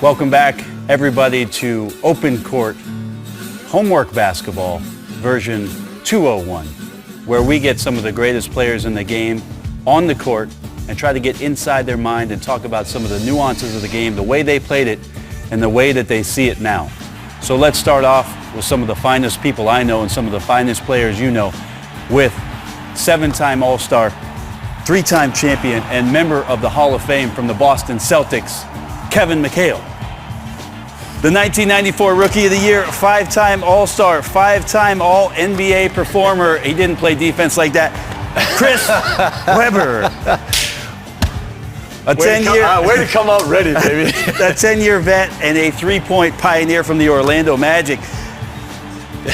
Welcome back, everybody, to Open Court Homework Basketball version 201, where we get some of the greatest players in the game on the court and try to get inside their mind and talk about some of the nuances of the game, the way they played it, and the way that they see it now. So let's start off with some of the finest people I know and some of the finest players you know, with 7-time All-Star, 3-time champion, and member of the Hall of Fame from the Boston Celtics, Kevin McHale. The 1994 Rookie of the Year, 5-time All-Star, 5-time All-NBA performer. He didn't play defense like that. Chris Webber. Way to come out ready, baby. A 10-year vet and a three-point pioneer from the Orlando Magic.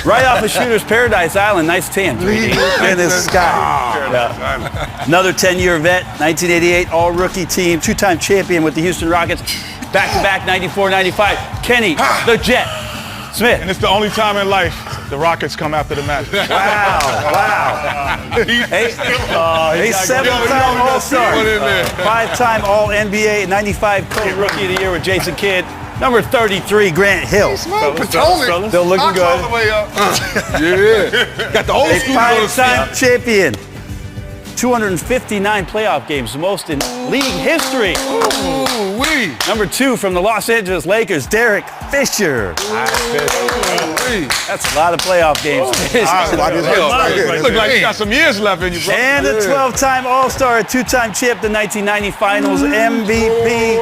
Right off of Shooter's Paradise Island. Nice tan. In the sky. Yeah. Another 10-year vet, 1988 All-Rookie team, 2-time champion with the Houston Rockets. Back-to-back 94-95. Kenny, the Jet Smith. And it's the only time in life the Rockets come after the Magic. Wow. A 7-time All-Star, 5-time All-NBA, 95 Coach Rookie of the Year with Jason Kidd. Number 33, Grant Hill. Still looking good. All the way up. Yeah. Got the old school. 5-time champion. 259 playoff games, the most in league history. Ooh-wee. Number 2 from the Los Angeles Lakers, Derek Fisher. That's a lot of playoff games. Look like you got some years left in you, bro. And a 12-time All-Star, a 2-time champ, the 1990 Finals MVP.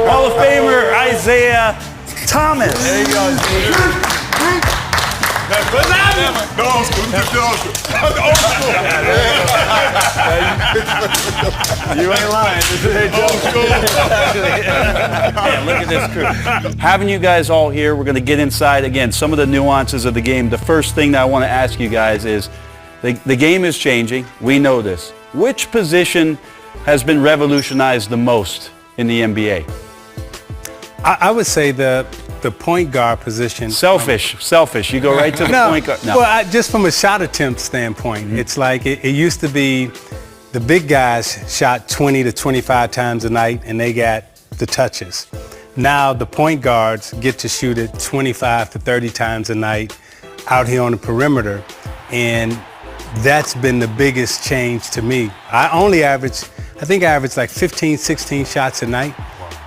Hall of Famer Isaiah Thomas. There you go. You ain't lying. This is Yeah, look at this crew. Having you guys all here, we're going to get inside, again, some of the nuances of the game. The first thing that I want to ask you guys is, the game is changing. We know this. Which position has been revolutionized the most in the NBA? I would say the point guard position. Selfish. You go right to the point guard. No. Well, just from a shot attempt standpoint, it's like it used to be the big guys shot 20 to 25 times a night and they got the touches. Now the point guards get to shoot it 25 to 30 times a night out here on the perimeter, and that's been the biggest change to me. I think I average like 15, 16 shots a night.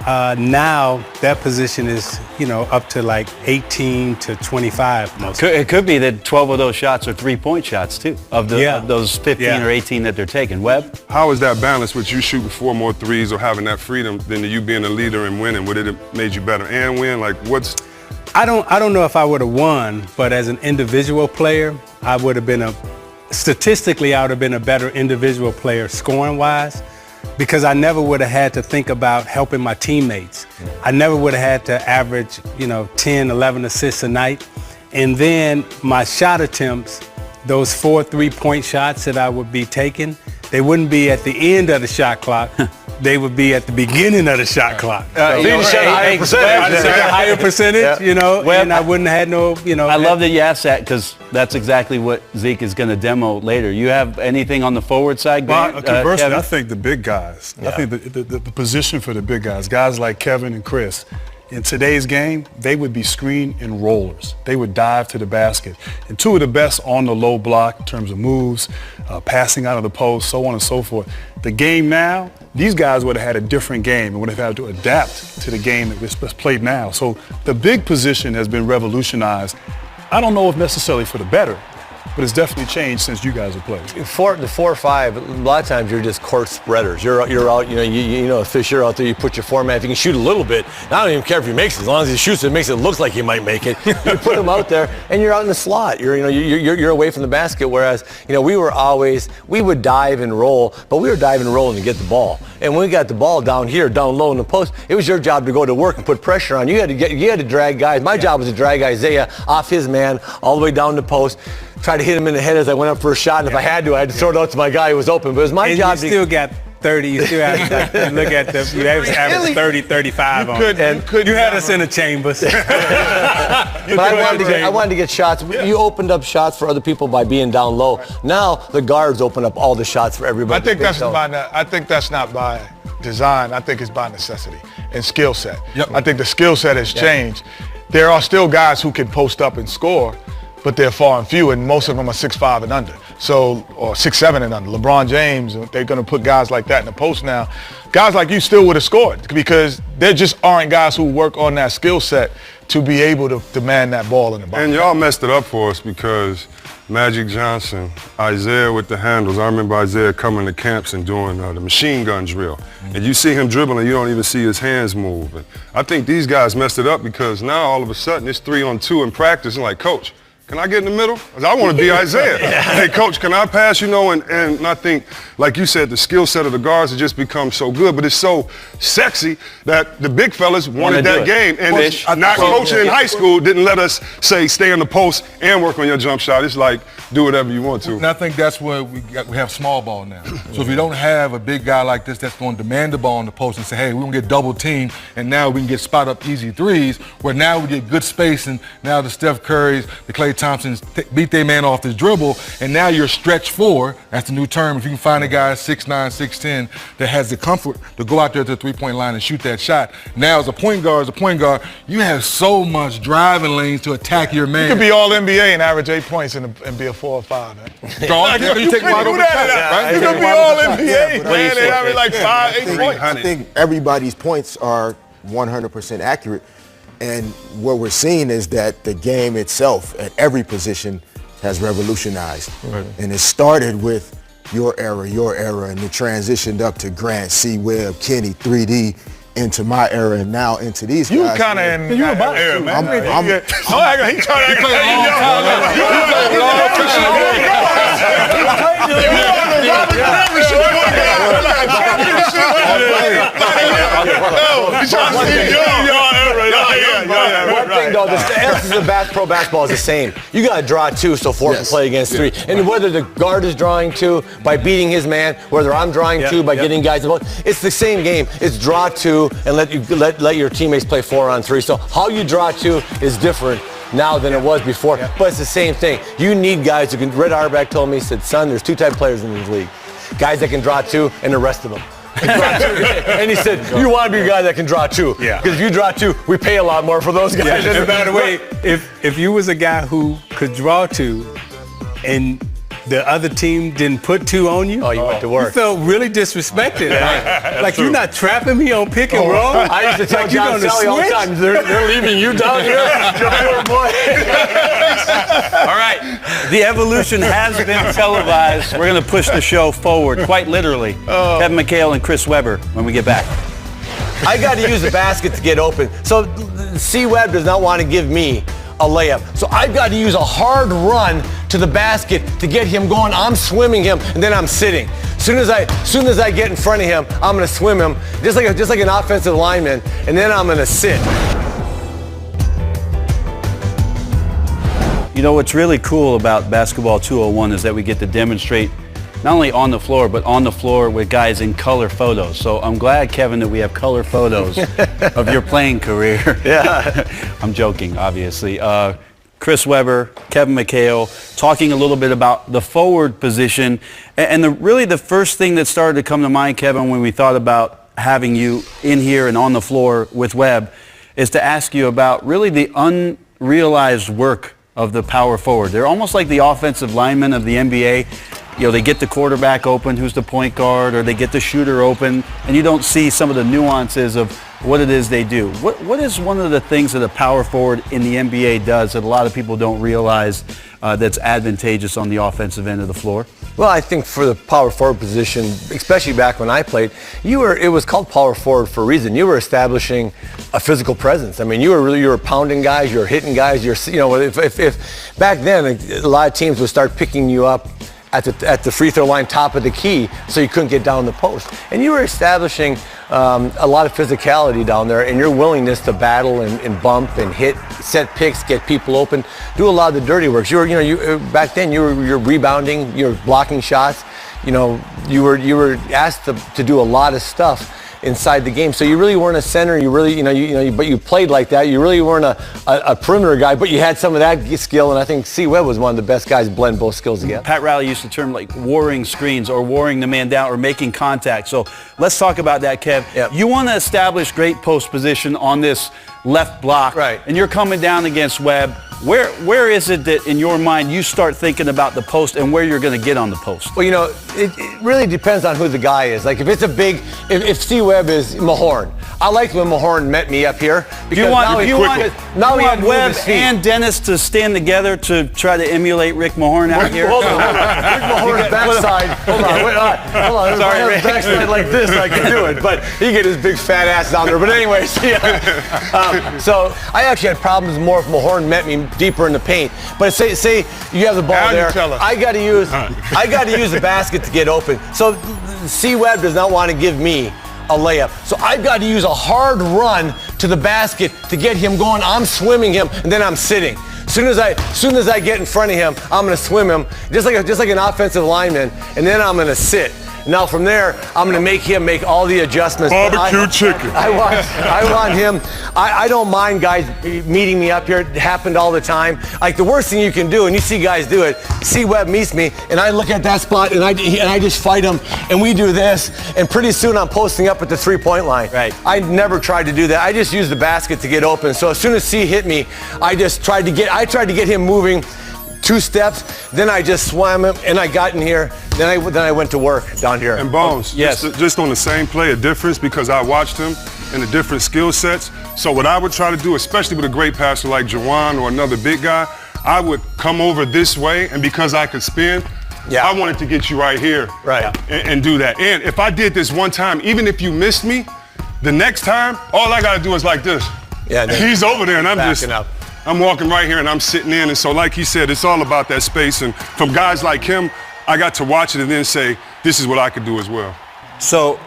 Now that position is, up to like 18 to 25 most. It could be that 12 of those shots are three-point shots too, of those 15 or 18 that they're taking. Webb? How is that balance with you shooting 4 more threes or having that freedom than you being a leader and winning? Would it have made you better and win? Like I don't know if I would have won, but as an individual player, I would have been statistically I would have been a better individual player scoring wise, because I never would have had to think about helping my teammates. I never would have had to average, 10, 11 assists a night. And then my shot attempts, those 4 3-point shots that I would be taking, they wouldn't be at the end of the shot clock. They would be at the beginning of the shot clock. So you shot a higher percentage. A higher percentage, and I wouldn't have had no, I love that you asked that, because that's exactly what Zeke is going to demo later. You have anything on the forward side, Grant? Conversely, Kevin? I think the big guys, I think the position for the big guys like Kevin and Chris, in today's game, they would be screen and rollers. They would dive to the basket. And 2 of the best on the low block in terms of moves, passing out of the post, so on and so forth. The game now, these guys would have had a different game and would have had to adapt to the game that was played now. So the big position has been revolutionized. I don't know if necessarily for the better, but it's definitely changed since you guys have played. The 4 or 5, a lot of times you're just court spreaders. You're out, Fish, you're out there, you put your format. If you can shoot a little bit, I don't even care if he makes it. As long as he shoots it, makes it look like he might make it. You put him out there, and you're out in the slot. You're away from the basket, whereas, we would dive and roll, but we were diving and rolling to get the ball. And when we got the ball down here, down low in the post, it was your job to go to work and put pressure on. You had to drag guys. My job was to drag Isaiah off his man all the way down the post. Try to hit him in the head as I went up for a shot, and if I had to throw it out to my guy who was open. But it was my job. You still got 30. You still have to look at you average 30, 35 on it. You had us in the chambers. But I wanted to get shots. You opened up shots for other people by being down low. Now the guards open up all the shots for everybody. I think that's not by design, I think, is by necessity and skill set. Yep. I think the skill set has changed. There are still guys who can post up and score, but they're far and few, and most of them are 6'5" and under. So, or 6'7" and under. LeBron James, they're going to put guys like that in the post now. Guys like you still would have scored because there just aren't guys who work on that skill set to be able to demand that ball in the box. And y'all messed it up for us because Magic Johnson, Isaiah with the handles. I remember Isaiah coming to camps and doing the machine gun drill. And you see him dribbling, you don't even see his hands move. And I think these guys messed it up because now all of a sudden it's 3-on-2 in practice and like, coach, can I get in the middle? 'Cause I want to be Isaiah. Hey, coach, can I pass? You know, and I think, like you said, the skill set of the guards has just become so good, but it's so sexy that the big fellas wanted that game. And not coaching in high school didn't let us say stay in the post and work on your jump shot. It's like do whatever you want to. And I think that's where we have small ball now. So if you don't have a big guy like this that's going to demand the ball in the post and say, hey, we're going to get double teamed, and now we can get spot up easy threes, where now we get good space, and now the Steph Currys, the Klay Thompsons beat their man off the dribble, and now you're stretch four. That's the new term. If you can find a guy 6'9", 6'10", that has the comfort to go out there to the three-point line and shoot that shot. Now as a point guard, you have so much driving lanes to attack your man. You could be all NBA and average 8 points and be a 4 or 5, man. You take wide open shots, right? You could be all NBA, man, and having like 5, 8 points. I think everybody's points are 100% accurate. And what we're seeing is that the game itself at every position has revolutionized. Right. And it started with your era, and it transitioned up to Grant, C. Webb, Kenny, 3D, into my era, and now into these guys. You kind of in your era, man. He trying to One thing though, the essence of pro basketball is the same. You got to draw two so four can play against three. And whether the guard is drawing two by beating his man, whether I'm drawing two by getting guys involved, it's the same game. It's draw two and let your teammates play 4-on-3. So how you draw two is different now than it was before, but it's the same thing. You need guys who can. Red Auerbach told me, he said, son, there's two type of players in this league. Guys that can draw two and the rest of them. And he said, you want to be a guy that can draw two. Yeah. Because if you draw two, we pay a lot more for those guys. Yeah. And by the way, if you was a guy who could draw two and the other team didn't put two on you, you went to work. You felt really disrespected. Like you're not trapping me on pick and roll. I used to tell John Sally all the time, they're leaving you down here. All right. The evolution has been televised. We're going to push the show forward, quite literally. Kevin McHale and Chris Webber when we get back. I got to use the basket to get open. So C. Webb does not want to give me a layup. So I've got to use a hard run to the basket to get him going. I'm swimming him, and then I'm sitting. Soon as I get in front of him, I'm going to swim him, just like an offensive lineman, and then I'm going to sit. You know, what's really cool about Basketball 201 is that we get to demonstrate not only on the floor, but on the floor with guys in color photos. So I'm glad, Kevin, that we have color photos of your playing career. Yeah. I'm joking, obviously. Chris Webber, Kevin McHale, talking a little bit about the forward position. And really the first thing that started to come to mind, Kevin, when we thought about having you in here and on the floor with Webb, is to ask you about really the unrealized work of the power forward. They're almost like the offensive linemen of the NBA. You know, they get the quarterback open, who's the point guard, or they get the shooter open, and you don't see some of the nuances of what it is they do. What is one of the things that a power forward in the NBA does that a lot of people don't realize that's advantageous on the offensive end of the floor? Well, I think for the power forward position, especially back when I played, it was called power forward for a reason. You were establishing a physical presence. I mean, you were pounding guys, you were hitting guys. If back then a lot of teams would start picking you up at the free throw line, top of the key, so you couldn't get down the post. And you were establishing a lot of physicality down there, and your willingness to battle and bump and hit, set picks, get people open, do a lot of the dirty work. Back then you're rebounding, you're blocking shots. You were asked to do a lot of stuff inside the game. So you really weren't a center. You really, but you played like that. You really weren't a perimeter guy, but you had some of that skill. And I think C. Webb was one of the best guys to blend both skills together. Pat Riley used the term like warring screens or warring the man down or making contact. So let's talk about that, Kev. Yep. You want to establish great post position on this left block. Right. And you're coming down against Webb. Where is it that in your mind you start thinking about the post and where you're going to get on the post? Well, it really depends on who the guy is. Like if it's a big, if C. Webb is Mahorn, I liked when Mahorn met me up here. Do you want Webb and Dennis to stand together to try to emulate Rick Mahorn out here? Hold on. Rick Mahorn's backside. Hold on. Sorry, Rick. Backside like this, I can do it. But he get his big fat ass down there. But anyways, so I actually had problems more if Mahorn met me deeper in the paint. But say you have the ball there, I got to use the basket to get open. So C. Webb does not want to give me a layup. So I've got to use a hard run to the basket to get him going. I'm swimming him, and then I'm sitting. As soon as I get in front of him, I'm going to swim him, just like an offensive lineman, and then I'm going to sit. Now from there, I'm going to make him make all the adjustments. Barbecue chicken. I want him. I don't mind guys meeting me up here. It happened all the time. Like the worst thing you can do, and you see guys do it, C. Webb meets me, and I look at that spot, and I just fight him, and we do this, and pretty soon I'm posting up at the three-point line. Right. I never tried to do that. I just used the basket to get open. So as soon as C hit me, I tried to get him moving 2 steps, then I just swam him, and I got in here. Then I went to work down here. And Bones, just on the same play, a difference because I watched him in the different skill sets. So what I would try to do, especially with a great passer like Jawan or another big guy, I would come over this way, and because I could spin, I wanted to get you right here and do that. And if I did this one time, even if you missed me, the next time, all I got to do is like this. Yeah, he's over there, and I'm backing up. I'm walking right here, and I'm sitting in. And so like he said, it's all about that space. And from guys like him, I got to watch it and then say, this is what I could do as well. So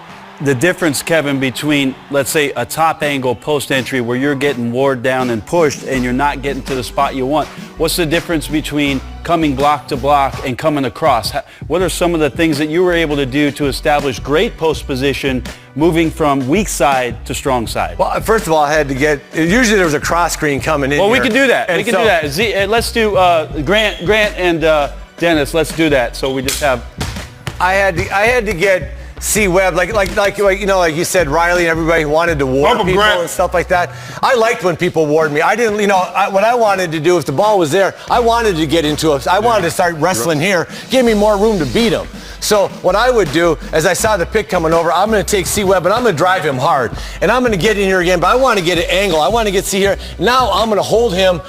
the difference, Kevin, between, let's say, a top angle post entry where you're getting wore down and pushed and you're not getting to the spot you want, what's the difference between coming block to block and coming across? What are some of the things that you were able to do to establish great post position, moving from weak side to strong side? Well, first of all, I had to usually there was a cross screen coming in. Well, we can do that. We can do that. Let's do Grant and Dennis. Let's do that. So we just have. I had to get C. Webb, like you said, Riley and everybody wanted to ward people and stuff like that. I liked when people warded me. I didn't, what I wanted to do, if the ball was there, I wanted to get into it. I wanted to start wrestling here, give me more room to beat him. So what I would do, as I saw the pick coming over, I'm going to take C. Webb and I'm going to drive him hard. And I'm going to get in here again, but I want to get an angle. I want to get C here. Now I'm going to hold him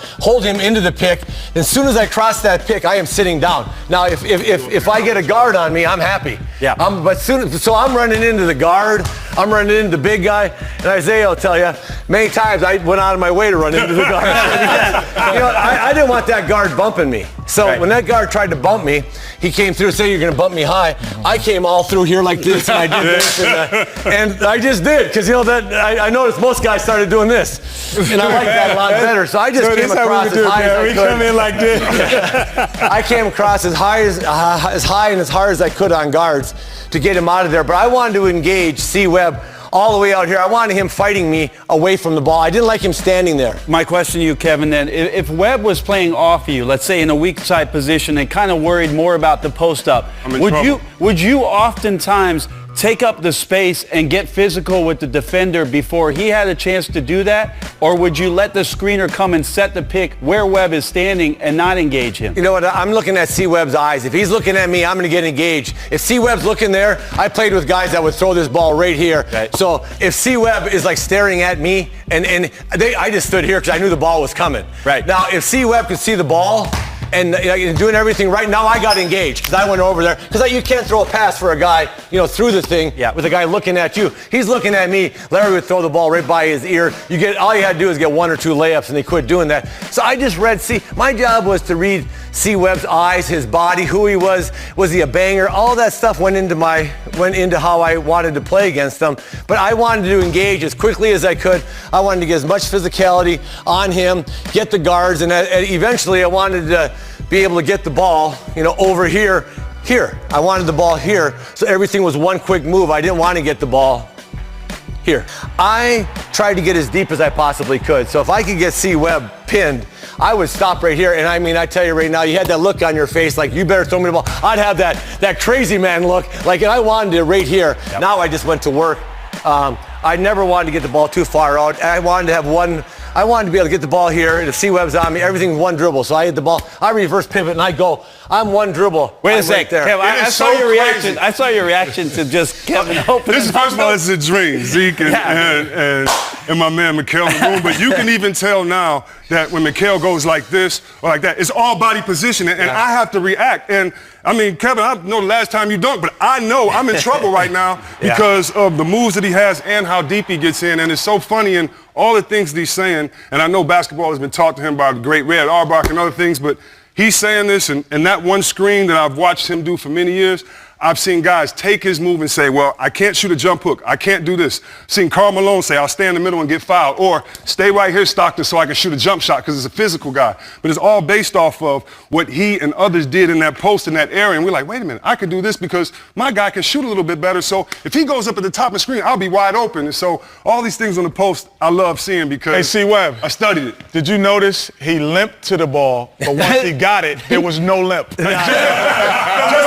into the pick. As soon as I cross that pick, I am sitting down. Now, if I get a guard on me, I'm happy. Yeah. So I'm running into the guard. I'm running into the big guy. And Isaiah will tell you, many times I went out of my way to run into the guard. I didn't want that guard bumping me. So when that guard tried to bump me, he came through and said, you're going to bump me high. I came all through here like this, and I did this. And I just did, because I noticed most guys started doing this. And I like that a lot better. So I just came across as high as I could. We come in like this. I came across as high and as hard as I could on guards to get him out of there. But I wanted to engage C. Webb all the way out here. I wanted him fighting me away from the ball. I didn't like him standing there. My question to you, Kevin, then, if Webb was playing off you, let's say in a weak side position and kind of worried more about the post up, would you oftentimes take up the space and get physical with the defender before he had a chance to do that? Or would you let the screener come and set the pick where Webb is standing and not engage him? You know what? I'm looking at C. Webb's eyes. If he's looking at me, I'm going to get engaged. If C. Webb's looking there, I played with guys that would throw this ball right here. Right. So if C. Webb is like staring at me, I just stood here because I knew the ball was coming. Right. Now, if C. Webb could see the ball and doing everything right, now I got engaged because I went over there. Because you can't throw a pass for a guy, through the thing with a guy looking at you. He's looking at me. Larry would throw the ball right by his ear. All you had to do is get 1 or 2 layups, and they quit doing that. So I just read C. My job was to read C. Webb's eyes, his body, who he was he a banger? All that stuff went into how I wanted to play against them. But I wanted to engage as quickly as I could. I wanted to get as much physicality on him, get the guards, and eventually I wanted to be able to get the ball, over here. I wanted the ball here, so everything was one quick move. I didn't want to get the ball Here, I tried to get as deep as I possibly could. So if I could get C. Webb pinned, I would stop right here. And I mean, I tell you right now, you had that look on your face like, you better throw me the ball. I'd have that crazy man look like I wanted it right here. Yep. Now I just went to work. I never wanted to get the ball too far out. I wanted to be able to get the ball here, and if C. Webb's on me, everything's one dribble. So I hit the ball, I reverse pivot, and I go. I'm one dribble. Wait a sec, second, Kev, I saw your reaction. I saw your reaction to just Kevin opening. This is first of all, it's a dream, Zeke and my man Mikal in the room. But you can even tell now that when Mikal goes like this or like that, it's all body positioning, and I have to react. And I mean, Kevin, I know the last time you dunked, but I know I'm in trouble right now because of the moves that he has and how deep he gets in. And it's so funny and all the things that he's saying. And I know basketball has been taught to him by the great Red Auerbach and other things, but he's saying this, and that one screen that I've watched him do for many years, I've seen guys take his move and say, well, I can't shoot a jump hook. I can't do this. Seen Karl Malone say, I'll stay in the middle and get fouled. Or stay right here, Stockton, so I can shoot a jump shot because it's a physical guy. But it's all based off of what he and others did in that post in that area. And we're like, wait a minute, I can do this because my guy can shoot a little bit better. So if he goes up at the top of the screen, I'll be wide open. And so all these things on the post, I love seeing because Hey, C. Webb, I studied it. Did you notice he limped to the ball, but once he got it, there was no limp. Just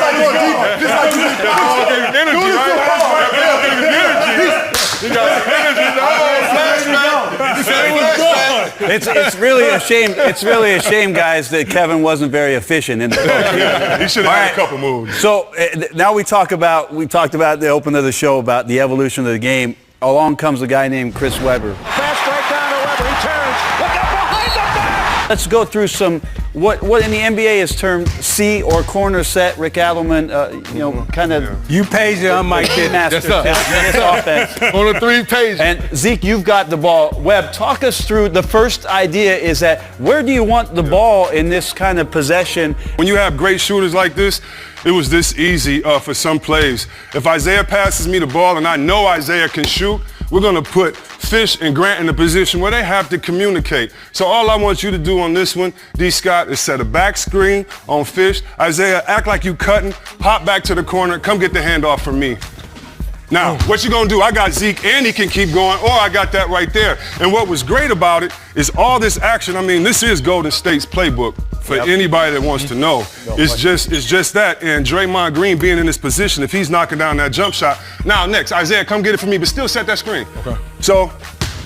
like your defense. Just like your defense. Energy, It's really a shame. It's really a shame, guys, that Kevin wasn't very efficient in the coach. He should have had a couple moves. So now we talked about the opening of the show about the evolution of the game. Along comes a guy named Chris Webber. Fast right down to Webber. He turns. Look out behind the back. Let's go through some what in the NBA is termed C or corner set. Rick Adelman, kind of. You paid your unmiked kid. Master this offense. On the 3 pages. And Zeke, you've got the ball. Webb, talk us through. The first idea is that where do you want the ball in this kind of possession? When you have great shooters like this, it was this easy for some plays. If Isaiah passes me the ball and I know Isaiah can shoot, we're going to put Fish and Grant in a position where they have to communicate. So all I want you to do on this one, D. Scott, is set a back screen on Fish. Isaiah, act like you cutting, hop back to the corner, come get the handoff from me. Now, what you gonna do? I got Zeke and he can keep going, or I got that right there. And what was great about it is all this action. I mean, this is Golden State's playbook for anybody that wants to know. It's just that. And Draymond Green being in this position, if he's knocking down that jump shot. Now, next, Isaiah, come get it for me, but still set that screen. Okay. So,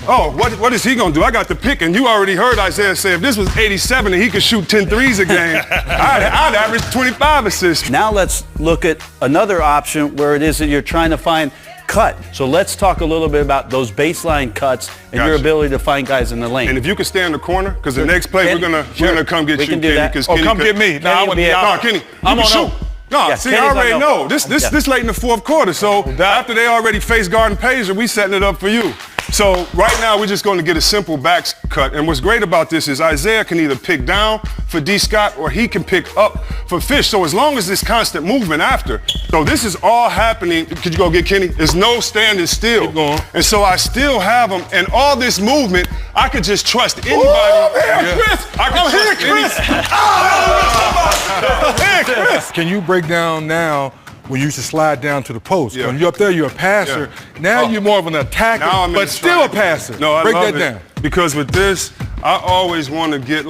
what is he gonna do? I got the pick, and you already heard Isaiah say if this was 87 and he could shoot 10 threes a game, I'd average 25 assists. Now let's look at another option where it is that you're trying to find cut. So let's talk a little bit about those baseline cuts and your ability to find guys in the lane. And if you can stay in the corner, because the next play we're gonna come get you, Kenny. Come get me. No, Kenny, I'm on. No, see, I already know. This late in the fourth quarter. So after they already faced Garden Pazer, we setting it up for you. So right now we're just going to get a simple back cut. And what's great about this is Isaiah can either pick down for D. Scott or he can pick up for Fish. So as long as this constant movement after. So this is all happening. Could you go get Kenny? There's no standing still. Keep going. And so I still have him. And all this movement, I could just trust anybody. Chris. I can trust Chris. Can you break down now when you used to slide down to the post? Yeah. When you're up there, you're a passer. Yeah. Now you're more of an attacker, Now I'm in but the still a stride. passer. No, I break love that it. down. Because with this, I always want to get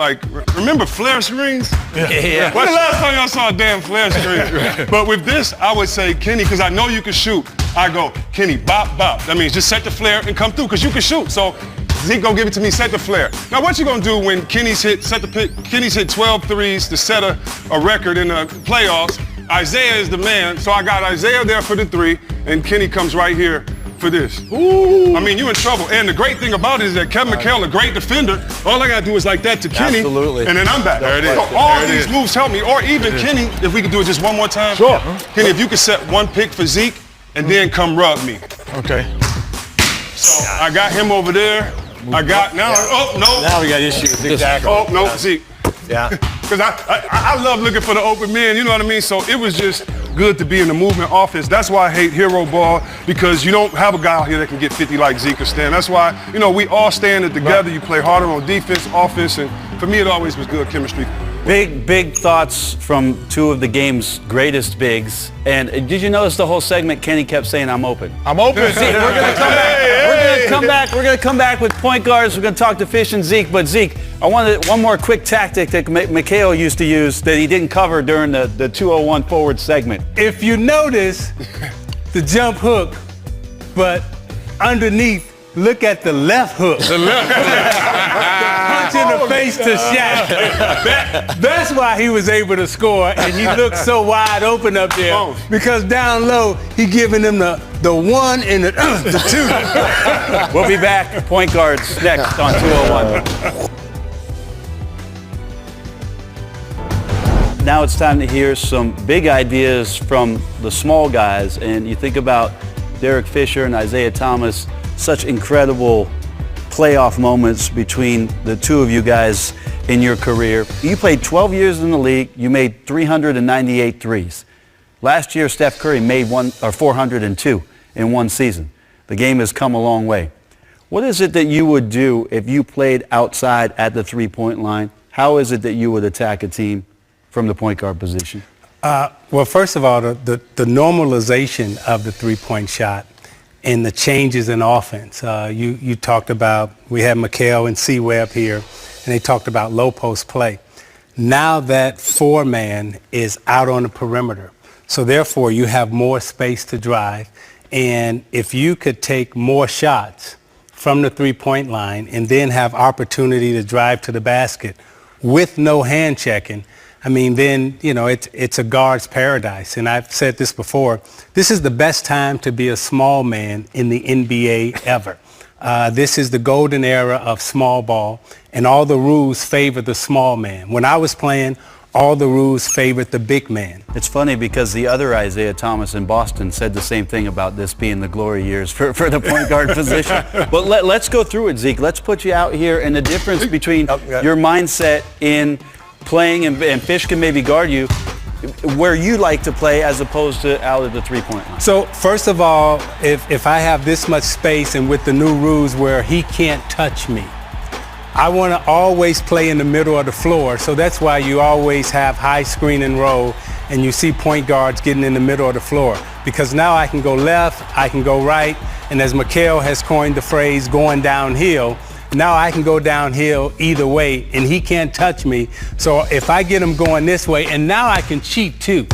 remember flare screens? Yeah. When's the last time y'all saw a damn flare screen? But with this, I would say, Kenny, because I know you can shoot. I go, Kenny, bop, bop. That means just set the flare and come through, because you can shoot. So Zeke gonna give it to me, set the flare. Now what you gonna do when Kenny's hit 12 threes to set a record in the playoffs? Isaiah is the man, so I got Isaiah there for the 3, and Kenny comes right here for this. Ooh. I mean, you're in trouble. And the great thing about it is that Kevin McHale, a great defender, all I gotta do is like that to Kenny, Absolutely. and then I'm back. There it is. So all There it these is. moves help me, or even Kenny, if we could do it just one more time. Sure. Kenny, if you could set one pick for Zeke, and then come rub me. Okay. So I got him over there. I got, now we got issues. Exactly. Oh, no, Zeke. Yeah. Because I love looking for the open man, you know what I mean? So it was just good to be in the movement offense. That's why I hate hero ball, because you don't have a guy out here that can get 50 like Zeke or Stan. That's why, we all standing together. You play harder on defense, offense, and for me it always was good chemistry. Big thoughts from two of the game's greatest bigs. And did you notice the whole segment Kenny kept saying, I'm open? I'm open. See, we're going to come back. We're come back. We're gonna come back with point guards. We're gonna talk to Fish and Zeke. But Zeke, I wanted one more quick tactic that Mikhail used to use that he didn't cover during the 201 forward segment. If you notice the jump hook, but underneath, look at the left hook. The punch in the face to Shaq. That's why he was able to score, and he looked so wide open up there. Because down low, he giving them the one and the two. We'll be back. Point guards next on 201. Now it's time to hear some big ideas from the small guys, and you think about Derek Fisher and Isaiah Thomas, such incredible playoff moments between the two of you guys in your career. You played 12 years in the league. You made 398 threes. Last year, Steph Curry made 402 in one season. The game has come a long way. What is it that you would do if you played outside at the three-point line? How is it that you would attack a team from the point guard position? Well, first of all, the normalization of the three-point shot and the changes in offense. You talked about, we had Mikhail and C-Webb here, and they talked about low post play. Now that four-man is out on the perimeter, so therefore you have more space to drive, and if you could take more shots from the three-point line and then have opportunity to drive to the basket with no hand checking, I mean, then, you know, it's a guard's paradise. And I've said this before, this is the best time to be a small man in the NBA ever. This is the golden era of small ball, and all the rules favor the small man. When I was playing, all the rules favored the big man. It's funny because the other Isaiah Thomas in Boston said the same thing about this being the glory years for the point guard position. But let's go through it, Zeke. Let's put you out here and the difference between your mindset in playing, and Fish can maybe guard you, where you like to play as opposed to out of the three-point line. So first of all, if I have this much space and with the new rules where he can't touch me, I want to always play in the middle of the floor. So that's why you always have high screen and roll, and you see point guards getting in the middle of the floor. Because now I can go left, I can go right, and as Mikhail has coined the phrase, going downhill, now I can go downhill either way, and he can't touch me. So if I get him going this way, and now I can cheat too.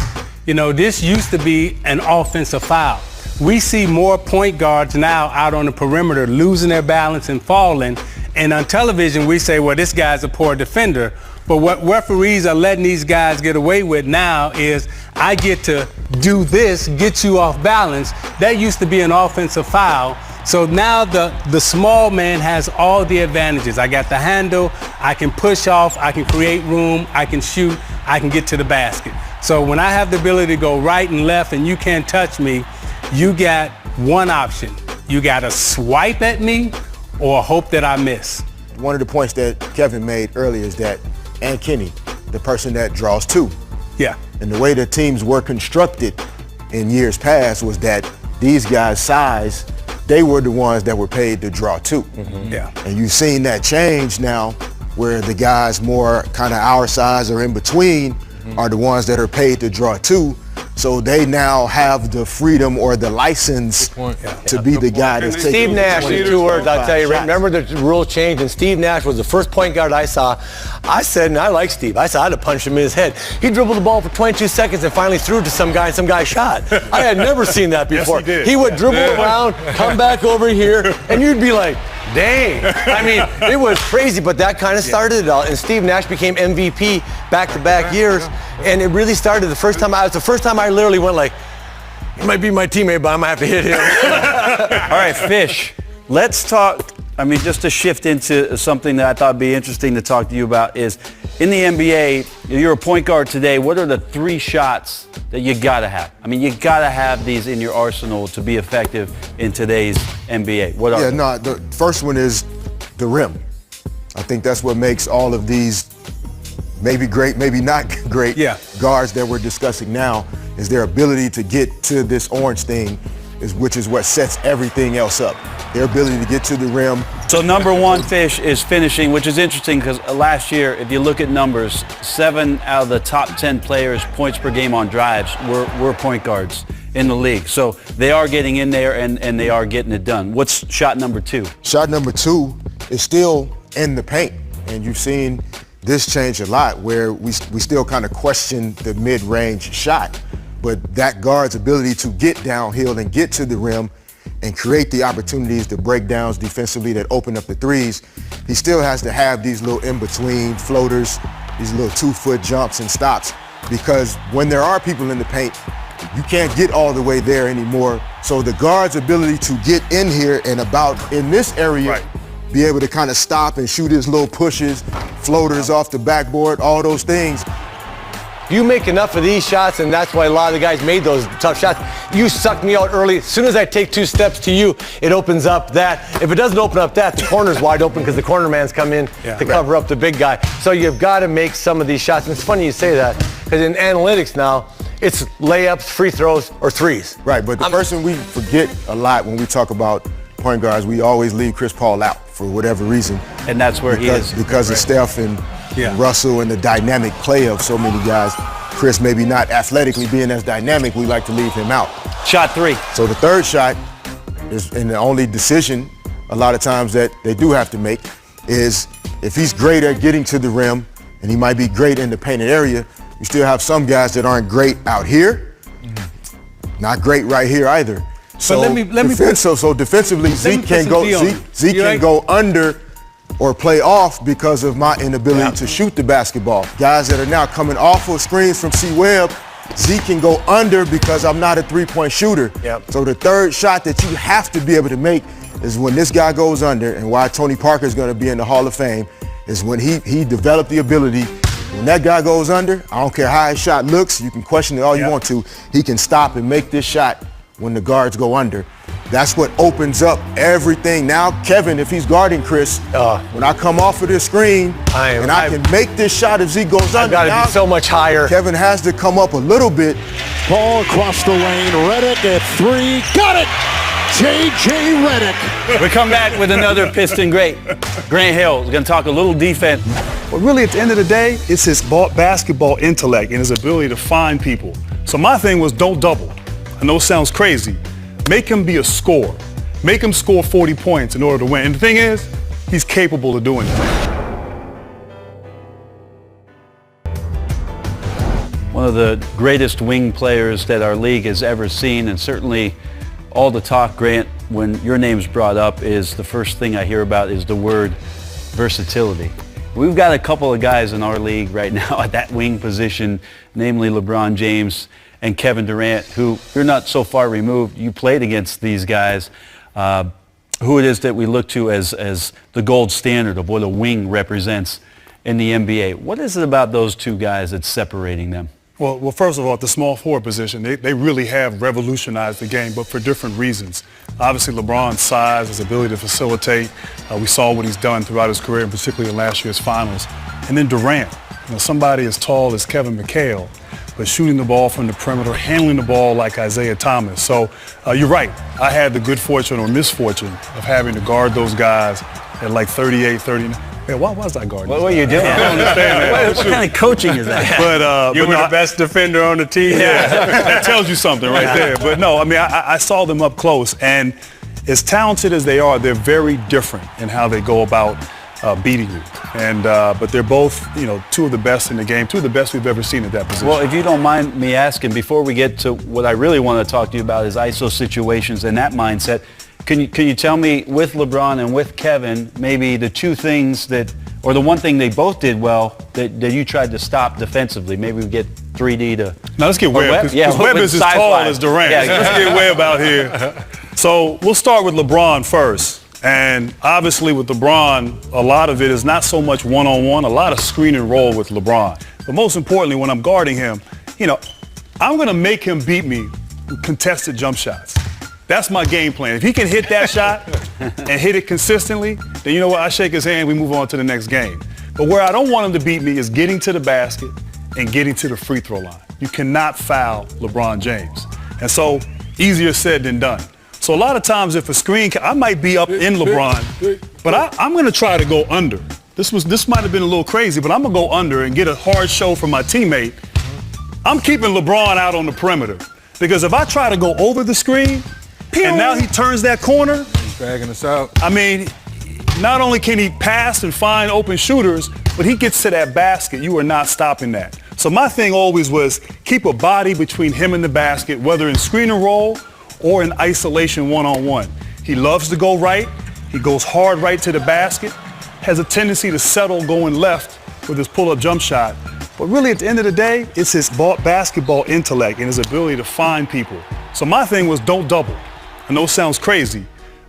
You know, this used to be an offensive foul. We see more point guards now out on the perimeter losing their balance and falling. And on television, we say, well, this guy's a poor defender. But what referees are letting these guys get away with now is I get to do this, get you off balance. That used to be an offensive foul. So now the small man has all the advantages. I got the handle, I can push off, I can create room, I can shoot, I can get to the basket. So when I have the ability to go right and left and you can't touch me, you got one option. You got to swipe at me or hope that I miss. One of the points that Kevin made earlier is that Kenny, the person that draws two. Yeah. And the way the teams were constructed in years past was that these guys' size, they were the ones that were paid to draw two. Mm-hmm. Yeah. And you've seen that change now where the guys more kind of our size or in between are the ones that are paid to draw two. So they now have the freedom or the license to be the guy that's taking Steve Nash, in 2 words, I'll tell you. Remember the rule changed, and Steve Nash was the first point guard I saw. I said, and I like Steve, I said I'd have punched him in his head. He dribbled the ball for 22 seconds and finally threw it to some guy, and some guy shot. I had never seen that before. Yes, he did. He would dribble around, come back over here, and you'd be like, dang. I mean, it was crazy, but that kind of started it all. And Steve Nash became MVP back-to-back years, and it really started the first time. It was the first time I literally went like, he might be my teammate, but I might have to hit him. All right, Fish, let's talk. I mean, just to shift into something that I thought would be interesting to talk to you about is, in the NBA, you're a point guard today. What are the 3 shots that you got to have? I mean, you got to have these in your arsenal to be effective in today's NBA. What are they? The first one is the rim. I think that's what makes all of these maybe great, maybe not great guards that we're discussing now, is their ability to get to this orange thing, which is what sets everything else up. Their ability to get to the rim. So number 1, Fish, is finishing, which is interesting because last year, if you look at numbers, 7 out of the top 10 players, points per game on drives, were point guards. in the league. So they are getting in there and they are getting it done. What's shot number 2? Shot number 2 is still in the paint, and you've seen this change a lot where we still kind of question the mid-range shot, but that guard's ability to get downhill and get to the rim and create the opportunities, the breakdowns defensively that open up the threes, he still has to have these little in-between floaters, these little 2-foot jumps and stops, because when there are people in the paint, you can't get all the way there anymore. So the guard's ability to get in here and about in this area, be able to kind of stop and shoot his little pushes, floaters off the backboard, all those things. You make enough of these shots, and that's why a lot of the guys made those tough shots. You sucked me out early. As soon as I take 2 steps to you, it opens up that. If it doesn't open up that, the corner's wide open because the corner man's come in to cover up the big guy. So you've got to make some of these shots. And it's funny you say that because in analytics now, it's layups, free throws, or threes. Right, but the person we forget a lot when we talk about point guards, we always leave Chris Paul out for whatever reason. And that's where he is. Because of Steph and Russell and the dynamic play of so many guys. Chris maybe not athletically being as dynamic, we like to leave him out. Shot 3. So the third shot is, and the only decision a lot of times that they do have to make is if he's great at getting to the rim and he might be great in the painted area, you still have some guys that aren't great out here, not great right here either. So let me so defensively, Zeke can go under or play off because of my inability to shoot the basketball. Guys that are now coming off of screens from C-Webb, Zeke can go under because I'm not a three-point shooter. So the third shot that you have to be able to make is when this guy goes under, and why Tony Parker is going to be in the Hall of Fame, is when he developed the ability, when that guy goes under, I don't care how his shot looks, you can question it all you want to, he can stop and make this shot when the guards go under. That's what opens up everything. Now, Kevin, if he's guarding Chris, when I come off of this screen I can make this shot if Zeke goes under. I've got to be so much higher. Kevin has to come up a little bit. Ball across the lane. Redick at 3. Got it! J.J. Redick. We come back with another Piston great. Grant Hill is going to talk a little defense. But really, at the end of the day, it's his basketball intellect and his ability to find people. So my thing was don't double. I know it sounds crazy. Make him be a scorer. Make him score 40 points in order to win. And the thing is, he's capable of doing that. One of the greatest wing players that our league has ever seen, and certainly all the talk, Grant, when your name's brought up, is the first thing I hear about is the word versatility. We've got a couple of guys in our league right now at that wing position, namely LeBron James and Kevin Durant, who you're not so far removed. You played against these guys. Who it is that we look to as the gold standard of what a wing represents in the NBA. What is it about those two guys that's separating them? Well, first of all, at the small forward position, they really have revolutionized the game, but for different reasons. Obviously, LeBron's size, his ability to facilitate. We saw what he's done throughout his career, and particularly in last year's finals. And then Durant, somebody as tall as Kevin McHale, but shooting the ball from the perimeter, handling the ball like Isaiah Thomas. So you're right. I had the good fortune or misfortune of having to guard those guys at like 38, 39. Yeah, why was I guarding? What were you doing? I don't understand that. What kind of coaching is that? But you were the best defender on the team. Yeah, that tells you something right there. But no, I mean, I saw them up close, and as talented as they are, they're very different in how they go about beating you. And but they're both, two of the best in the game, two of the best we've ever seen at that position. Well, if you don't mind me asking, before we get to what I really want to talk to you about is ISO situations and that mindset. Can you tell me, with LeBron and with Kevin, maybe the two things or the one thing they both did well that you tried to stop defensively? Maybe we get 3D to... Now let's get Webb, because Webb is as tall as Durant. Yeah, let's get Webb out here. So we'll start with LeBron first. And obviously with LeBron, a lot of it is not so much one-on-one, a lot of screen and roll with LeBron. But most importantly, when I'm guarding him, I'm going to make him beat me with contested jump shots. That's my game plan. If he can hit that shot and hit it consistently, then you know what? I shake his hand, we move on to the next game. But where I don't want him to beat me is getting to the basket and getting to the free throw line. You cannot foul LeBron James. And so, easier said than done. So a lot of times if a screen, I might be up in LeBron, but I'm going to try to go under. This might have been a little crazy, but I'm going to go under and get a hard show from my teammate. I'm keeping LeBron out on the perimeter. Because if I try to go over the screen, and now he turns that corner, He's dragging us out. I mean, not only can he pass and find open shooters, but he gets to that basket. You are not stopping that. So my thing always was keep a body between him and the basket, whether in screen and roll or in isolation one-on-one. He loves to go right. He goes hard right to the basket, has a tendency to settle going left with his pull-up jump shot. But really, at the end of the day, it's his basketball intellect and his ability to find people. So my thing was don't double. I know it sounds crazy.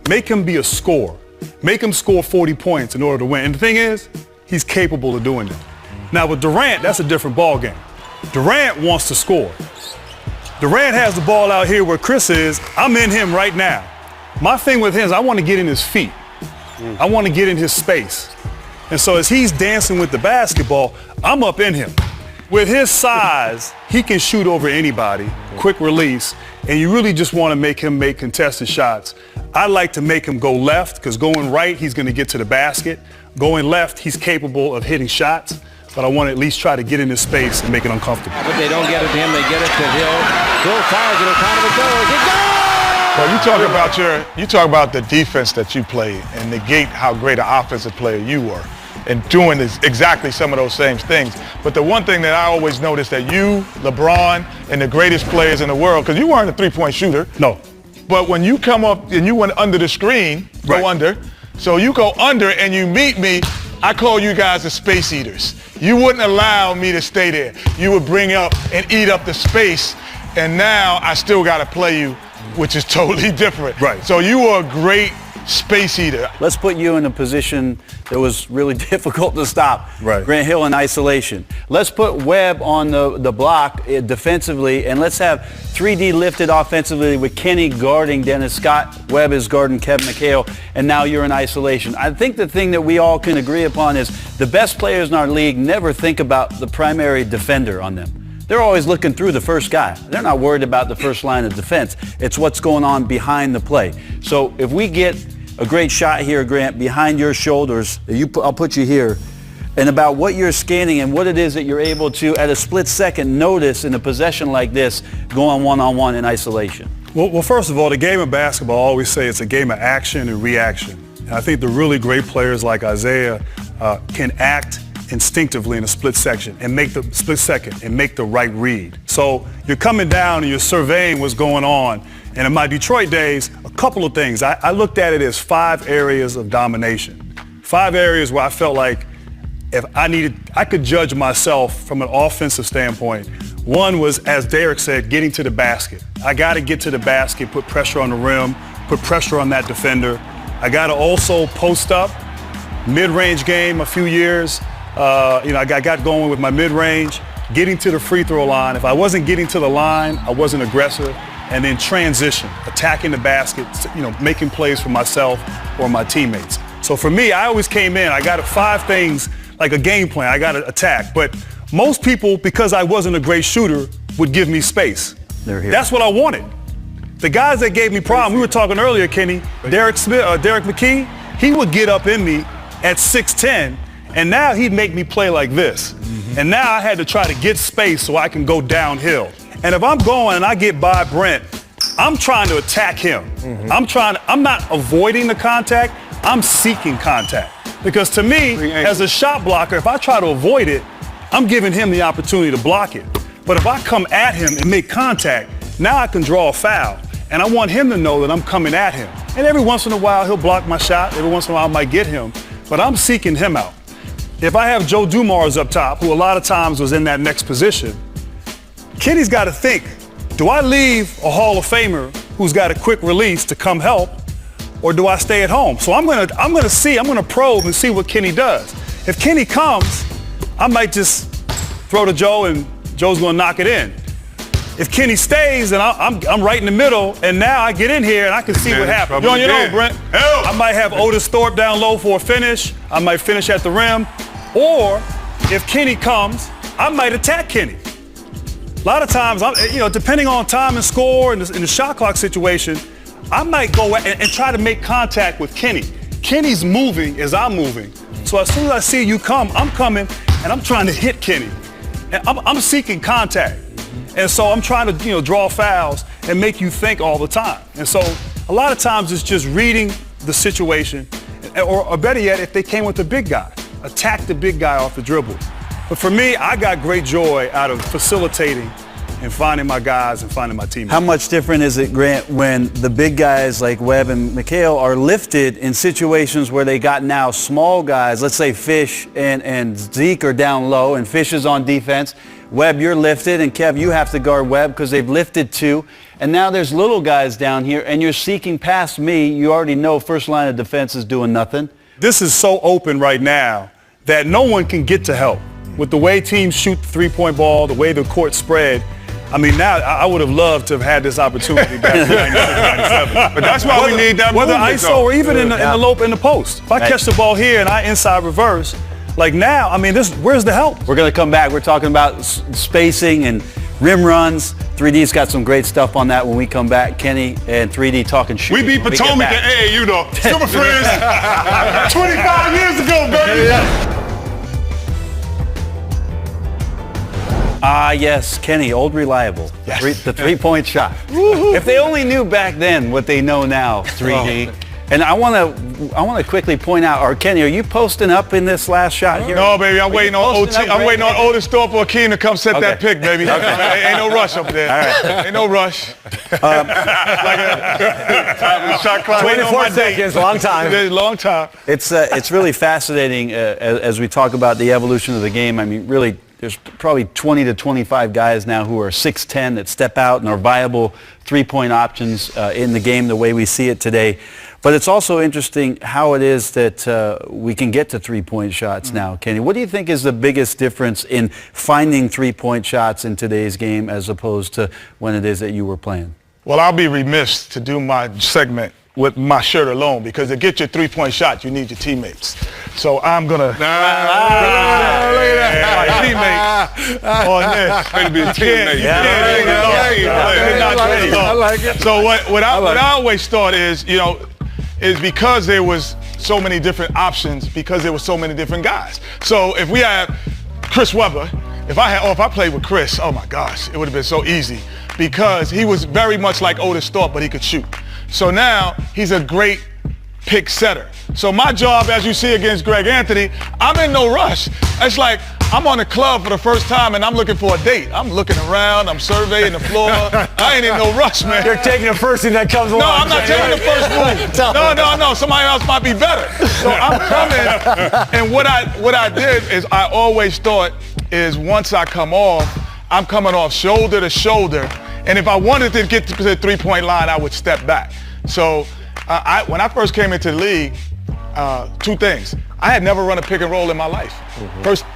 Make him be a scorer. Make him score 40 points in order to win. And the thing is, he's capable of doing that. Now with Durant, that's a different ball game. Durant wants to score. Durant has the ball out here where Chris is. I'm in him right now. My thing with him is I want to get in his feet. I want to get in his space. And so as he's dancing with the basketball, I'm up in him. With his size, he can shoot over anybody, quick release, and you really just want to make him make contested shots. I like to make him go left because going right, he's going to get to the basket. Going left, he's capable of hitting shots, but I want to at least try to get in his space and make it uncomfortable. But they don't get it to him, they get it to Hill. Hill fires it, O'Connor goes. He goes! Well, you talk about the defense that you played and negate how great an offensive player you were and doing exactly some of those same things. But the one thing that I always noticed that you, LeBron, and the greatest players in the world, because you weren't a three-point shooter. No. But when you come up and you went under the screen, Right. go under. So you go under and you meet me, I call you guys the space eaters. You wouldn't allow me to stay there. You would bring up and eat up the space, and now I still got to play you, which is totally different. Right. So you were a great space eater. Let's put you in a position that was really difficult to stop. Right. Grant Hill in isolation. Let's put Webb on the block defensively, and let's have 3D lifted offensively with Kenny guarding Dennis Scott. Webb is guarding Kevin McHale, and now you're in isolation. I think the thing that we all can agree upon is the best players in our league never think about the primary defender on them. They're always looking through the first guy. They're not worried about the first line of defense. It's what's going on behind the play. So if we get a great shot here, Grant, behind your shoulders, I'll put you here, and about what you're scanning and what it is that you're able to, at a split second, notice in a possession like this, going one-on-one in isolation. Well, first of all, the game of basketball, I always say it's a game of action and reaction. And I think the really great players like Isaiah can act instinctively in a split second and make the right read. So you're coming down and you're surveying what's going on. And in my Detroit days, a couple of things. I looked at it as 5 areas of domination. 5 areas where I felt like if I could judge myself from an offensive standpoint. One was, as Derek said, getting to the basket. I got to get to the basket, put pressure on the rim, put pressure on that defender. I got to also post up, mid-range game a few years. I got going with my mid-range, getting to the free throw line. If I wasn't getting to the line, I wasn't aggressive. And then transition, attacking the basket, making plays for myself or my teammates. So for me, I always came in, I got 5 things, like a game plan, I got to attack. But most people, because I wasn't a great shooter, would give me space. They're here. That's what I wanted. The guys that gave me problems, we were talking earlier, Kenny, Derek McKee, he would get up in me at 6'10", and now he'd make me play like this. And now I had to try to get space so I can go downhill. And if I'm going and I get by Brent, I'm trying to attack him. I'm not avoiding the contact, I'm seeking contact. Because to me, as a shot blocker, if I try to avoid it, I'm giving him the opportunity to block it. But if I come at him and make contact, now I can draw a foul. And I want him to know that I'm coming at him. And every once in a while, he'll block my shot. Every once in a while, I might get him. But I'm seeking him out. If I have Joe Dumars up top, who a lot of times was in that next position, Kenny's got to think, do I leave a Hall of Famer who's got a quick release to come help, or do I stay at home? So I'm gonna probe and see what Kenny does. If Kenny comes, I might just throw to Joe and Joe's gonna knock it in. If Kenny stays, then I'm right in the middle, and now I get in here and I can see what happens. You're on your own, Brent. I might have Otis Thorpe down low for a finish. I might finish at the rim. Or if Kenny comes, I might attack Kenny. A lot of times, depending on time and score and in the shot clock situation, I might go and try to make contact with Kenny. Kenny's moving as I'm moving. So as soon as I see you come, I'm coming and I'm trying to hit Kenny. And I'm seeking contact. And so I'm trying to, draw fouls and make you think all the time. And so a lot of times it's just reading the situation, or better yet, if they came with a big guy, attack the big guy off the dribble. But for me, I got great joy out of facilitating and finding my guys and finding my teammates. How much different is it, Grant, when the big guys like Webb and Mikal are lifted in situations where they got now small guys, let's say Fish and Zeke are down low and Fish is on defense. Webb, you're lifted, and Kev, you have to guard Webb because they've lifted too. And now there's little guys down here, and you're seeking past me. You already know first line of defense is doing nothing. This is so open right now that no one can get to help. With the way teams shoot the three-point ball, the way the court spread, I mean, now I would have loved to have had this opportunity back in 96, 97. But that's why we need that Whether movement, ISO though. or even in the lope in the post. If I catch the ball here and I inside reverse, like now, I mean, where's the help? We're going to come back. We're talking about spacing and rim runs. 3D's got some great stuff on that when we come back. Kenny and 3D talking We shooting. beat when get Potomac back. at AAU, though. Super friends. 25 years ago, baby. Ah, yes, Kenny, old reliable. Yes. The three-point shot. If they only knew back then what they know now, 3D. And I want to quickly point out, or Kenny, are you posting up in this last shot here? No, baby, I'm Are waiting you on posting OT. up, I'm waiting on Grant? Otis Thorpe or Akeem to come set that Okay. pick, baby. Ain't no rush up there. All right. Ain't no rush. Like a shot clock. 24 seconds, long time. Long time. It's really fascinating as we talk about the evolution of the game. I mean, really, there's probably 20 to 25 guys now who are 6'10" that step out and are viable three-point options in the game the way we see it today. But it's also interesting how it is that we can get to three-point shots now, Kenny. What do you think is the biggest difference in finding three-point shots in today's game as opposed to when it is that you were playing? Well, I'll be remiss to do my segment with my shirt alone because to get your three-point shot, you need your teammates. So I'm going to my teammate on this. Way to be a teammate. I like it. So what I always thought is, is because there was so many different options, because there were so many different guys. So if we had Chris Webber, if I played with Chris, oh my gosh, it would have been so easy because he was very much like Otis Thorpe, but he could shoot. So now he's a great pick setter. So my job, as you see against Greg Anthony, I'm in no rush. It's like I'm on the club for the first time and I'm looking for a date. I'm looking around, I'm surveying the floor. I ain't in no rush, man. You're taking the first thing that comes along. No, I'm not taking the first move. No. Somebody else might be better. So I'm coming, and what I did is I always thought is once I come off, I'm coming off shoulder to shoulder, and if I wanted to get to the three-point line, I would step back. So when I first came into the league, two things. I had never run a pick and roll in my life.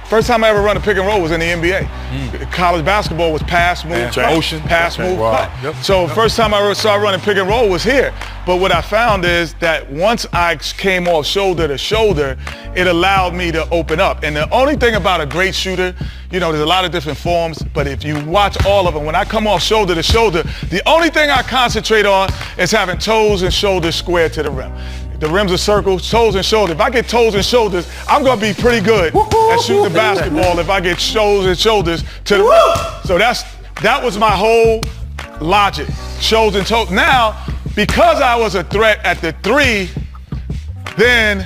First time I ever run a pick and roll was in the NBA. College basketball was pass, move, cut, pass, move, cut. So first time I started running pick and roll was here. But what I found is that once I came off shoulder to shoulder, it allowed me to open up. And the only thing about a great shooter, there's a lot of different forms, but if you watch all of them, when I come off shoulder to shoulder, the only thing I concentrate on is having toes and shoulders square to the rim. The rim's a circle, toes and shoulders. If I get toes and shoulders, I'm going to be pretty good at shooting the basketball if I get toes and shoulders to the rim. So that was my whole logic, shoulders and toes. Now, because I was a threat at the three, then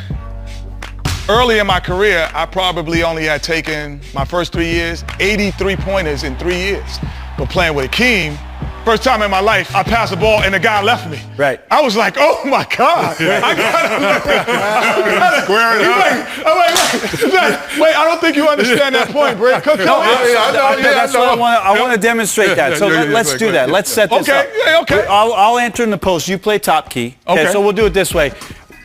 early in my career, I probably only had taken my first 3 years, 83 pointers in 3 years. But playing with Akeem, first time in my life, I passed the ball and the guy left me. Right. I was like, oh my God. Wait, I don't think you understand that point, Brett. That's what I want to demonstrate that. So let's do that. Let's set this up. Okay. I'll enter in the post. You play top key. Okay. So we'll do it this way.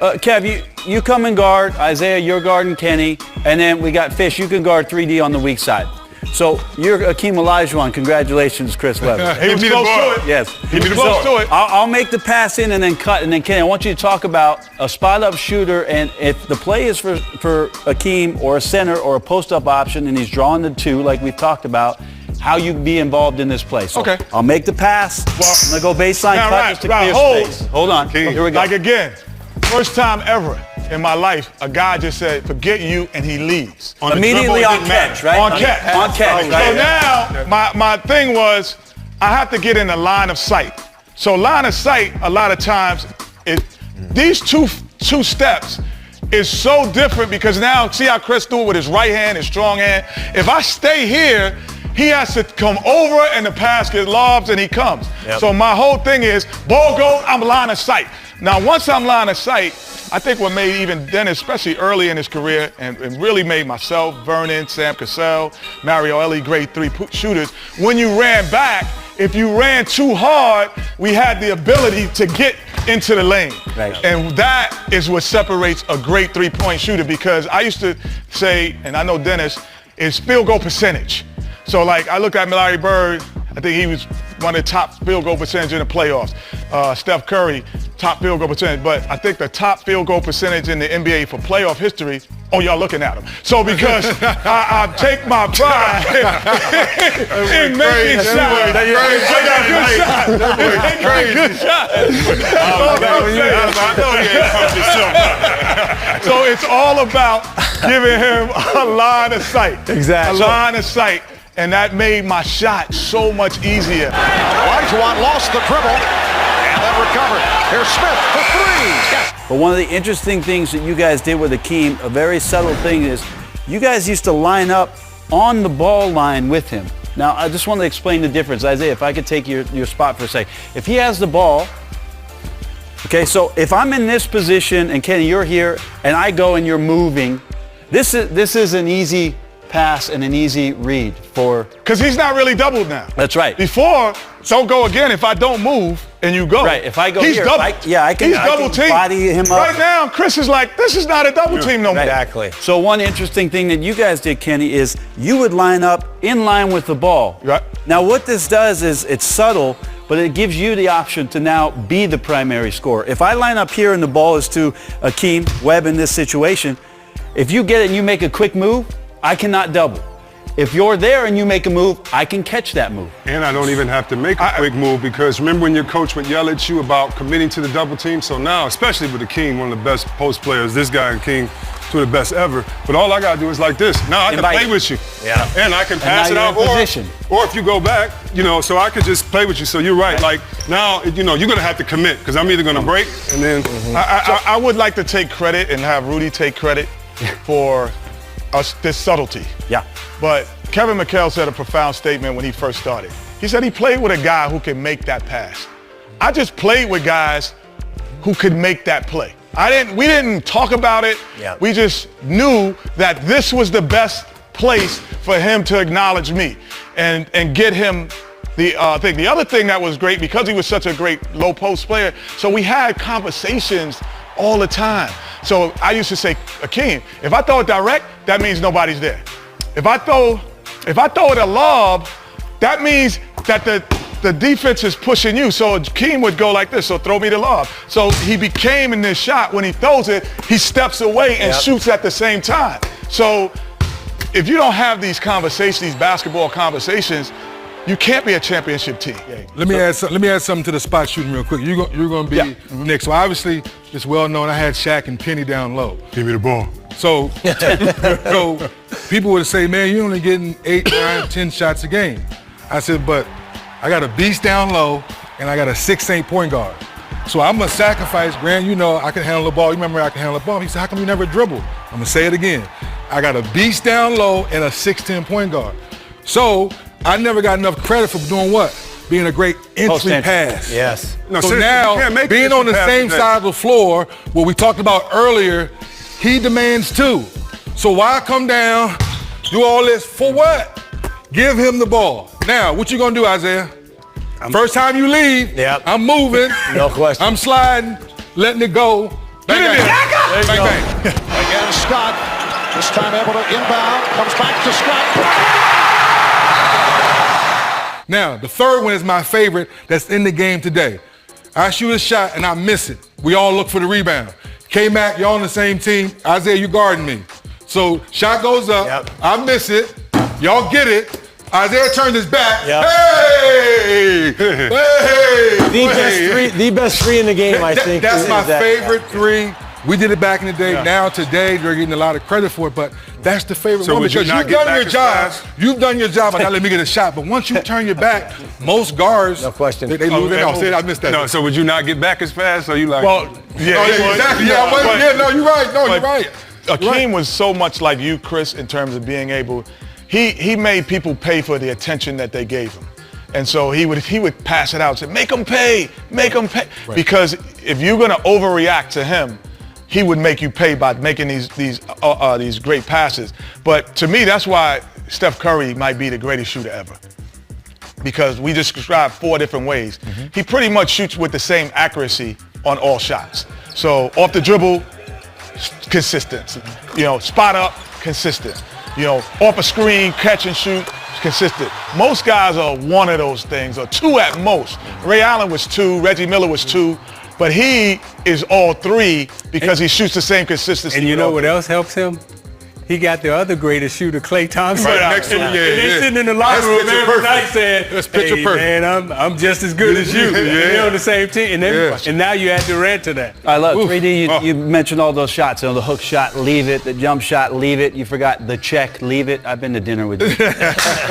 Kev, you come and guard. Isaiah, you're guarding Kenny. And then we got Fish. You can guard 3D on the weak side. So you're Akeem Olajuwon. Congratulations, Chris Webber. He was close to it. Yes. He was close to it. I'll make the pass in and then cut. And then, Kenny, I want you to talk about a spot-up shooter. And if the play is for Akeem or a center or a post-up option and he's drawing the two like we've talked about, how you be involved in this play. So Okay. I'll make the pass. I'm going to go baseline cut just to clear space. Hold on. Here we go. Like again, first time ever in my life, a guy just said, forget you, and he leaves. Immediately on catch, right? On catch. On catch, So right? now, my thing was, I have to get in the line of sight. So line of sight, a lot of times, these two steps is so different because now, see how Chris threw it with his right hand, his strong hand? If I stay here, he has to come over and the pass gets lobs and he comes. Yep. So my whole thing is, ball goes, I'm line of sight. Now, once I'm line of sight, I think what made even Dennis, especially early in his career, and really made myself, Vernon, Sam Cassell, Mario Elie, great three shooters, when you ran back, if you ran too hard, we had the ability to get into the lane. Right. And that is what separates a great three-point shooter, because I used to say, and I know Dennis, is field goal percentage. So like I look at Larry Bird, I think he was one of the top field goal percentage in the playoffs. Steph Curry, top field goal percentage. But I think the top field goal percentage in the NBA for playoff history, oh, y'all looking at him. So because I take my pride in making shots. Good shot. So it's all about giving him a line of sight. Exactly. A line of sight. And that made my shot so much easier. Olajuwon lost the dribble and then recovered. Here's Smith for three. But one of the interesting things that you guys did with Akeem, a very subtle thing, is you guys used to line up on the ball line with him. Now, I just want to explain the difference. Isaiah, if I could take your spot for a second. If he has the ball, okay, so if I'm in this position and Kenny, you're here, and I go and you're moving, this is an easy pass and an easy read for... Because he's not really doubled now. That's right. Before, don't go again. If I don't move and you go. Right, if I go he's here, doubled. I can double team. body him up. Right now, Chris is like, this is not a double team no more. Exactly. So one interesting thing that you guys did, Kenny, is you would line up in line with the ball. Right. Now what this does is it's subtle, but it gives you the option to now be the primary scorer. If I line up here and the ball is to Akeem Webb in this situation, if you get it and you make a quick move, I cannot double. If you're there and you make a move, I can catch that move. And I don't even have to make a quick move, because remember when your coach would yell at you about committing to the double team? So now, especially with Akeem, one of the best post players, this guy and King, two of the best ever. But all I got to do is like this. Now I can play with you. Yeah. And I can pass it now out. you're in position. Or if you go back, so I could just play with you. So you're right. Like now, you're going to have to commit, because I'm either going to break and then. I would like to take credit and have Rudy take credit for this subtlety. Yeah. But Kevin McHale said a profound statement when he first started. He said he played with a guy who can make that pass. I just played with guys who could make that play. We didn't talk about it. Yeah. We just knew that this was the best place for him to acknowledge me and get him the thing. The other thing that was great, because he was such a great low post player, so we had conversations all the time. So I used to say, Akeem, if I throw it direct, that means nobody's there. If I throw it a lob, that means that the defense is pushing you. So Akeem would go like this, so throw me the lob. So he became, in this shot, when he throws it, he steps away and shoots at the same time. So if you don't have these conversations, these basketball conversations, you can't be a championship team. Let me add something to the spot shooting real quick. You're going to be next. So obviously, it's well known I had Shaq and Penny down low. Give me the ball. So people would say, man, you're only getting 8, 9, 10 shots a game. I said, but I got a beast down low and I got a 6'8" point guard. So I'm going to sacrifice, Grant, I can handle the ball. You remember I can handle the ball. He said, how come you never dribble? I'm going to say it again. I got a beast down low and a 6'10" point guard. So I never got enough credit for doing what? Being a great entry pass. Yes. No, So now, being on the same side of the floor, what we talked about earlier, he demands too. So why come down, do all this for what? Give him the ball. Now, what you gonna do, Isaiah? First time you leave, I'm moving. No question. I'm sliding, letting it go. Bang, bang. Bang, bang. Again, Scott, this time able to inbound, comes back to Scott. Now, the third one is my favorite that's in the game today. I shoot a shot and I miss it. We all look for the rebound. K-Mac, y'all on the same team. Isaiah, you guarding me. So shot goes up, I miss it, y'all get it. Isaiah turns his back. Hey! Hey! The best three in the game, I think. That's my that. favorite three We did it back in the day. Yeah. Now today they're getting a lot of credit for it, but that's the favorite So one would you because not you've get done back your as job. fast? You've done your job and now let me get a shot. But once you turn your back, most guards, No question. they lose it. Okay. I missed that. No, so would you not get back as fast? Or you like? Well, Oh, yeah, exactly. Yeah, I wasn't- yeah, no, you're right. No, you're right. Akeem was so much like you, Chris, in terms of being able. He made people pay for the attention that they gave him, and so he would pass it out, say, "Make them pay, make them pay," because if you're gonna overreact to him, he would make you pay by making these great passes. But to me, that's why Steph Curry might be the greatest shooter ever, because we just described 4 different ways. He pretty much shoots with the same accuracy on all shots. So off the dribble, consistent. You know, spot up, consistent. You know, off a screen, catch and shoot, consistent. Most guys are 1 of those things, or 2 at most. Ray Allen was 2, Reggie Miller was 2, but he is all 3 because he shoots the same consistency. And you know what else helps him? He got the other greatest shooter, Klay Thompson. Right next to him, And yeah, they yeah. sitting in the locker That's room picture every perfect. night saying, That's picture "Hey, perfect. man, I'm just as good as you." And they're on the same team. And, then, Yeah. and now you add Durant to that. I love Oof. 3D. Oh. You mentioned all those shots. You know, the hook shot, leave it. The jump shot, leave it. You forgot the check, leave it. I've been to dinner with you. All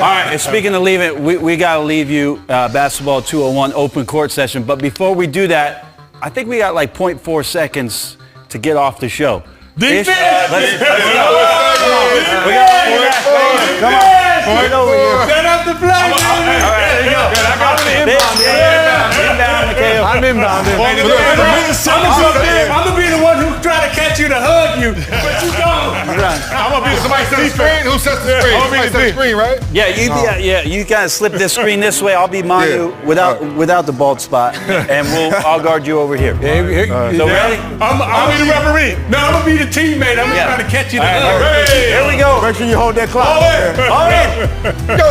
right. And speaking of leave it, we got to leave you basketball 201 open court session. But before we do that, I think we got like 0.4 seconds to get off the show. Defense! Let's go. We got come on. Get over here. Set up the flag. There you go. Inbound, Mikhail. I'm inbounded. I'm going to be the one who try to catch you to hug you, but you don't. I'm gonna be somebody set the screen. Who sets the screen? Somebody set the screen, right? Yeah, you guys slip this screen this way. I'll be Manu without the bald spot, and I'll guard you over here. So ready? I'll be the referee. No, I'm going to be the teammate. I'm going to try to catch you to hug. Here we go. Make sure you hold that clock. All in. Go.